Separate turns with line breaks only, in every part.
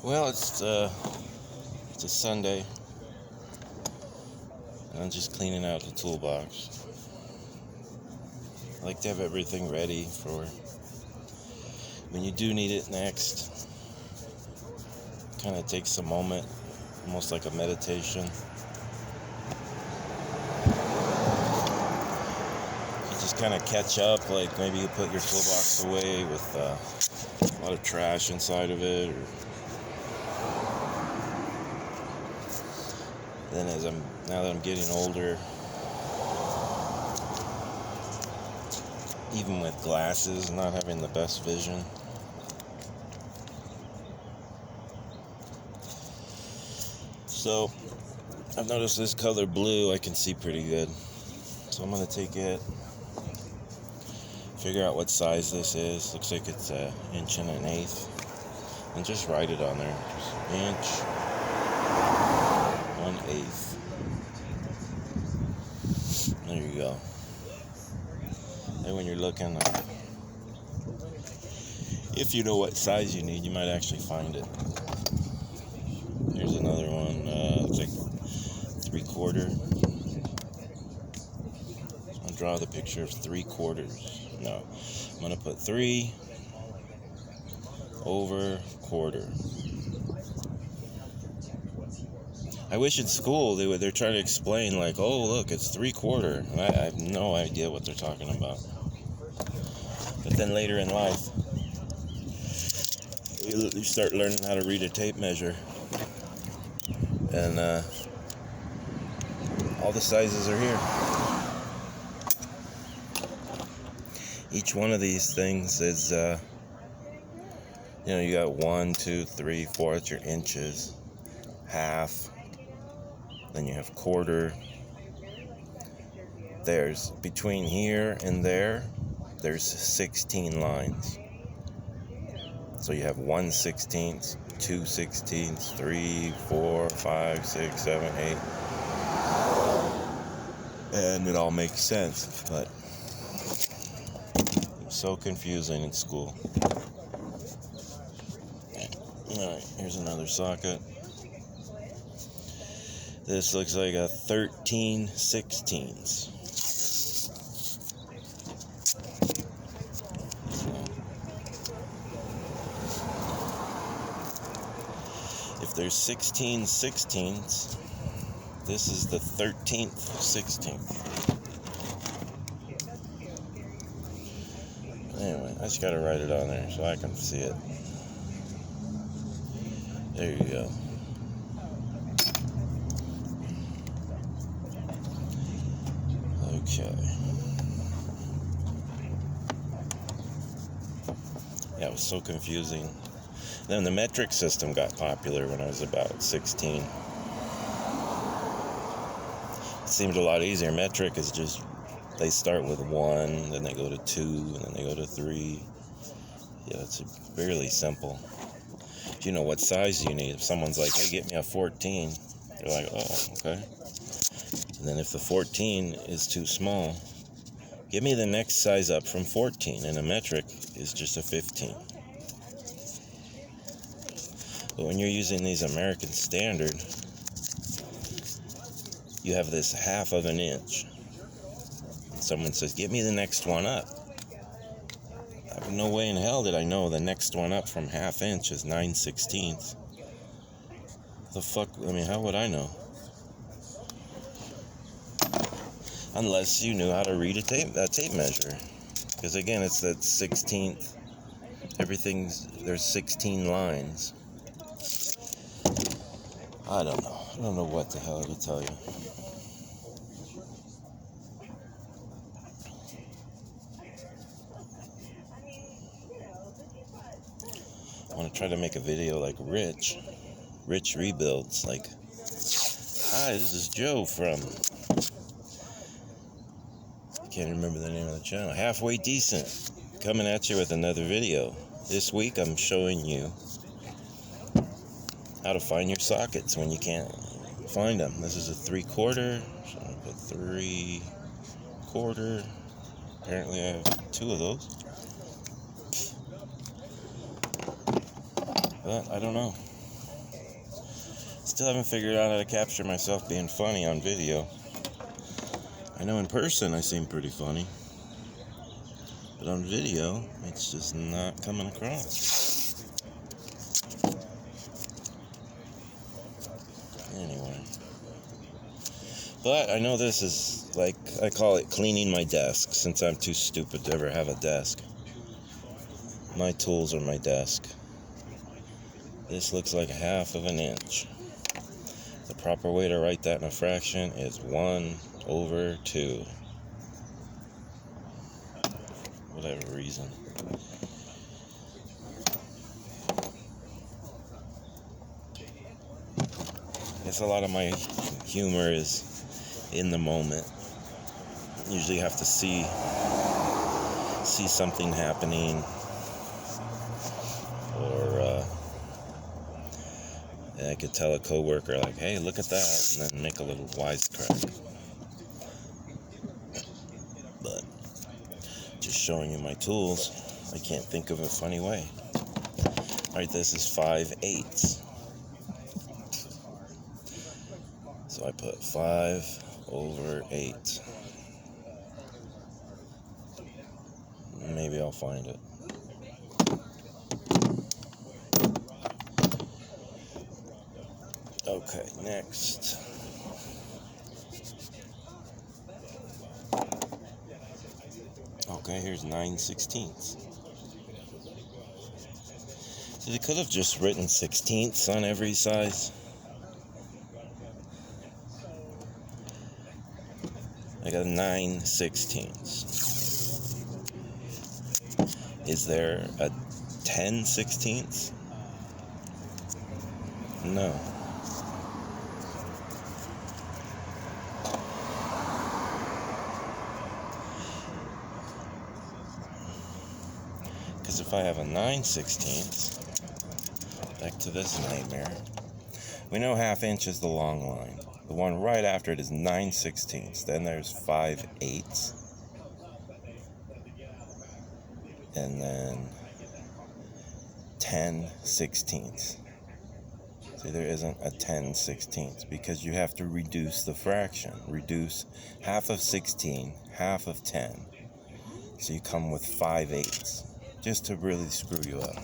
Well, it's a Sunday, and I'm just cleaning out the toolbox. I like to have everything ready for when you do need it next. Kind of takes a moment, almost like a meditation. You just kind of catch up, like maybe you put your toolbox away with a lot of trash inside of it, or then now that I'm getting older, even with glasses, not having the best vision, so I've noticed this color blue I can see pretty good. So I'm going to take it, figure out what size this is. Looks like it's 1 1/8, and just write it on there. Just 1/8. There you go. And when you're looking, if you know what size you need, you might actually find it. Here's another one. It's like 3/4. I'll draw the picture of 3/4. No, I'm gonna put 3/4. I wish in school they're trying to explain, like, oh look, it's 3/4, and I have no idea what they're talking about. But then later in life, you start learning how to read a tape measure, and all the sizes are here. Each one of these things is, you got 1, 2, 3, 4. That's your inches. Half. Then you have quarter. There's between here and there's 16 lines. So you have 1/16, 2/16, 3, 4, 5, 6, 7, 8. And it all makes sense, but it's so confusing in school. Alright, here's another socket. This looks like a 13/16. If there's 16/16, this is the 13/16. Anyway, I just gotta write it on there so I can see it. There you go. Okay. Yeah, it was so confusing. Then the metric system got popular when I was about 16. It seemed a lot easier. Metric is just, they start with 1, then they go to 2, and then they go to 3. Yeah, it's fairly simple. You know what size you need. If someone's like, hey, get me a 14, you're like, oh, okay. And then if the 14 is too small, give me the next size up from 14, and a metric is just a 15. But when you're using these American Standard, you have this 1/2 inch. And someone says, give me the next one up. No way in hell did I know the next one up from 1/2 inch is 9/16. The fuck, how would I know? Unless you knew how to read a tape measure. Because again, it's that 16th. There's 16 lines. I don't know. I don't know what the hell to tell you. I want to try to make a video like Rich Rebuilds. Like, hi, this is Joe from, I can't remember the name of the channel, Halfway Decent, coming at you with another video. This week I'm showing you how to find your sockets when you can't find them. This is a 3/4, so I'm going to put 3/4. Apparently I have 2 of those. But I don't know. Still haven't figured out how to capture myself being funny on video. I know in person I seem pretty funny, but on video, it's just not coming across. Anyway. But I know this is, like, I call it cleaning my desk, since I'm too stupid to ever have a desk. My tools are my desk. This looks like 1/2 of an inch. The proper way to write that in a fraction is 1/2. Whatever reason. I guess a lot of my humor is in the moment. Usually have to see something happening, or I could tell a coworker, like, hey, look at that, and then make a little wisecrack. But just showing you my tools, I can't think of a funny way. Alright, this is 5/8. So I put 5/8. Maybe I'll find it. Okay, next. Okay, here's 9/16. So they could have just written 16ths on every size. I got 9/16. Is there a 10/16? No. Because if I have a 9/16, back to this nightmare, we know 1/2 inch is the long line. The one right after it is 9/16. Then there's 5/8. And then 10/16. See, there isn't a 10/16 because you have to reduce the fraction. Reduce 1/2 of 16, 1/2 of 10. So you come with 5/8. Just to really screw you up.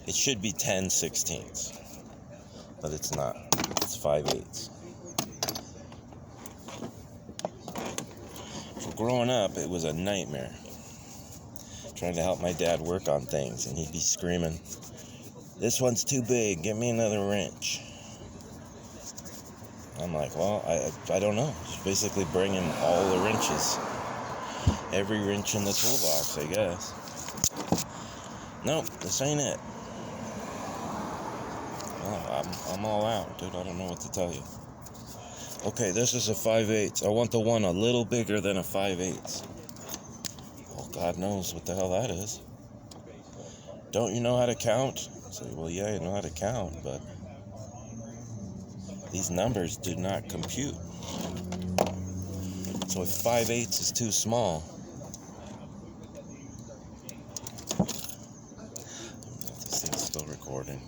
It should be 10/16. But it's not. It's 5/8. So growing up, it was a nightmare. Trying to help my dad work on things, and he'd be screaming, "This one's too big, get me another wrench." I'm like, well, I don't know. Just basically bring him all the wrenches. Every wrench in the toolbox, I guess. Nope, this ain't it. Well, I'm all out, dude. I don't know what to tell you. Okay, this is a 5/8. I want the one a little bigger than a 5/8. Well, God knows what the hell that is. Don't you know how to count? I say, well, yeah, I know how to count, but these numbers do not compute. So if 5/8 is too small, this thing's still recording.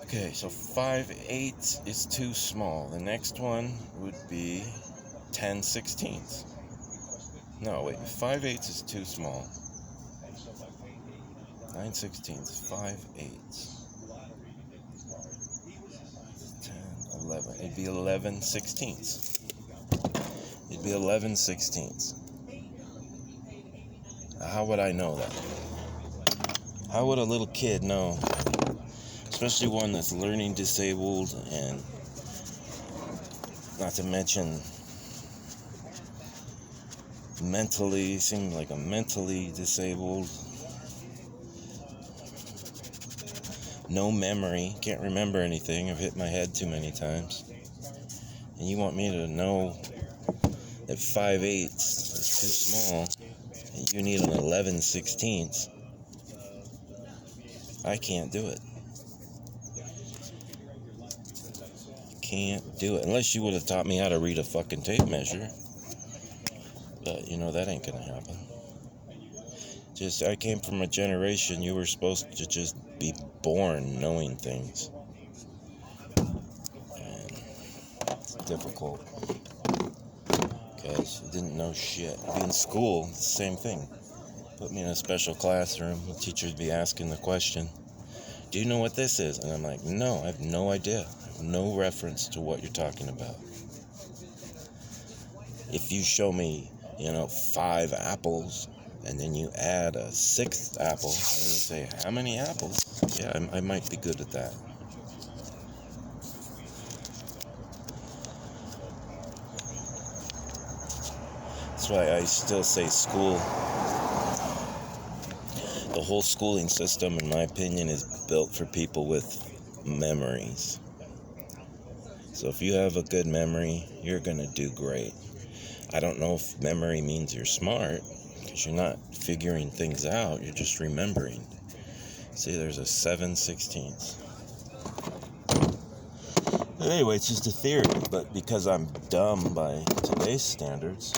Okay, so 5/8 is too small. The next one would be 10/16. No, wait, 5/8 is too small. 9/16, 5/8. 10, 11. It'd be 11/16. It'd be 11/16. How would I know that? How would a little kid know? Especially one that's learning disabled, and not to mention mentally, seems like a mentally disabled. No memory, can't remember anything. I've hit my head too many times. And you want me to know that 5/8 is too small, and you need an 11/16. I can't do it. Can't do it. Unless you would have taught me how to read a fucking tape measure. But, you know, that ain't gonna happen. I came from a generation you were supposed to just be born knowing things. And it's difficult because you didn't know shit. In school, it's the same thing. Put me in a special classroom, the teacher would be asking the question, do you know what this is? And I'm like, no, I have no idea. I have no reference to what you're talking about. If you show me, 5 apples, and then you add a 6th apple, and you say, how many apples? Yeah, I might be good at that. That's why I still say school. The whole schooling system, in my opinion, is built for people with memories. So if you have a good memory, you're going to do great. I don't know if memory means you're smart, because you're not figuring things out, you're just remembering. See, there's a 7/16. But anyway, it's just a theory, but because I'm dumb by today's standards,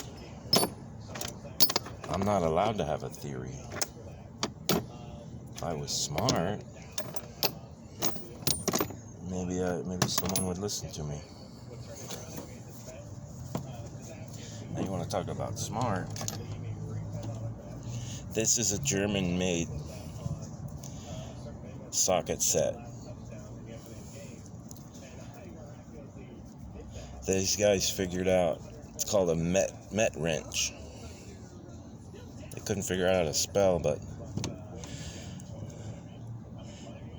I'm not allowed to have a theory. If I was smart, maybe someone would listen to me. Now you want to talk about smart? This is a German-made socket set. These guys figured out, it's called a metwench. They couldn't figure out how to spell, but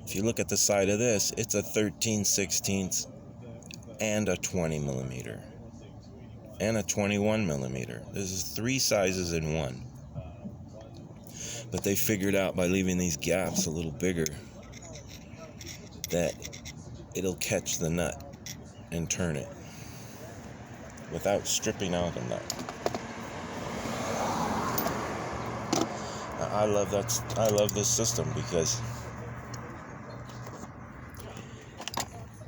if you look at the side of this, it's a 13/16 and a 20 millimeter and a 21 millimeter. This is 3 sizes in one. But they figured out by leaving these gaps a little bigger that it'll catch the nut and turn it without stripping out the nut. Now, I love this system because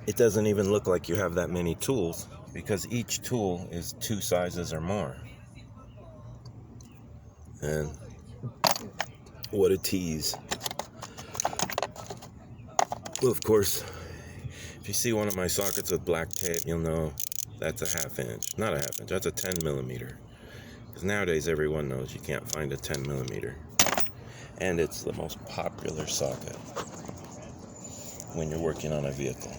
it doesn't even look like you have that many tools, because each tool is 2 sizes or more. And what a tease. Well, of course, if you see one of my sockets with black tape, you'll know that's a 1/2 inch. Not a 1/2 inch, that's a 10 millimeter. Because nowadays everyone knows you can't find a 10 millimeter. And it's the most popular socket when you're working on a vehicle.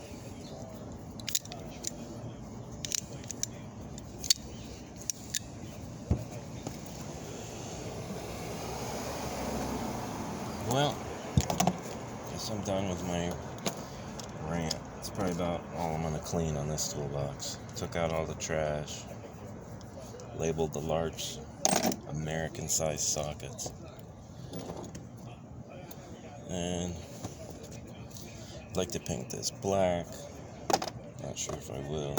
Well, guess I'm done with my rant. It's probably about all I'm going to clean on this toolbox. Took out all the trash. Labeled the large American-sized sockets. And I'd like to paint this black. Not sure if I will.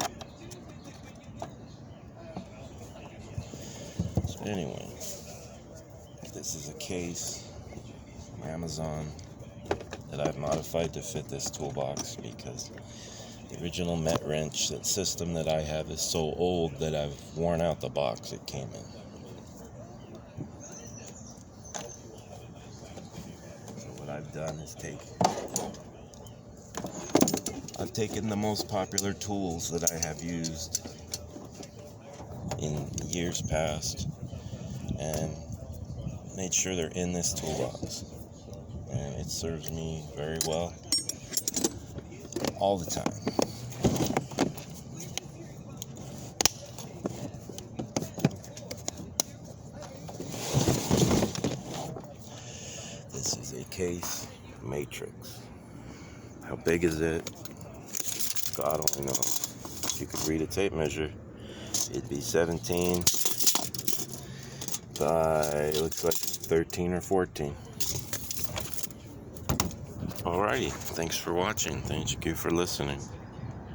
So anyway, this is a case from Amazon that I've modified to fit this toolbox, because the original metwench, that system that I have, is so old that I've worn out the box it came in. So what I've done is I've taken the most popular tools that I have used in years past and made sure they're in this toolbox. And it serves me very well all the time. This is a case matrix. How big is it? God only knows. If you could read a tape measure, it'd be 17 by, it looks like 13 or 14. Alrighty, thanks for watching. Thank you for listening.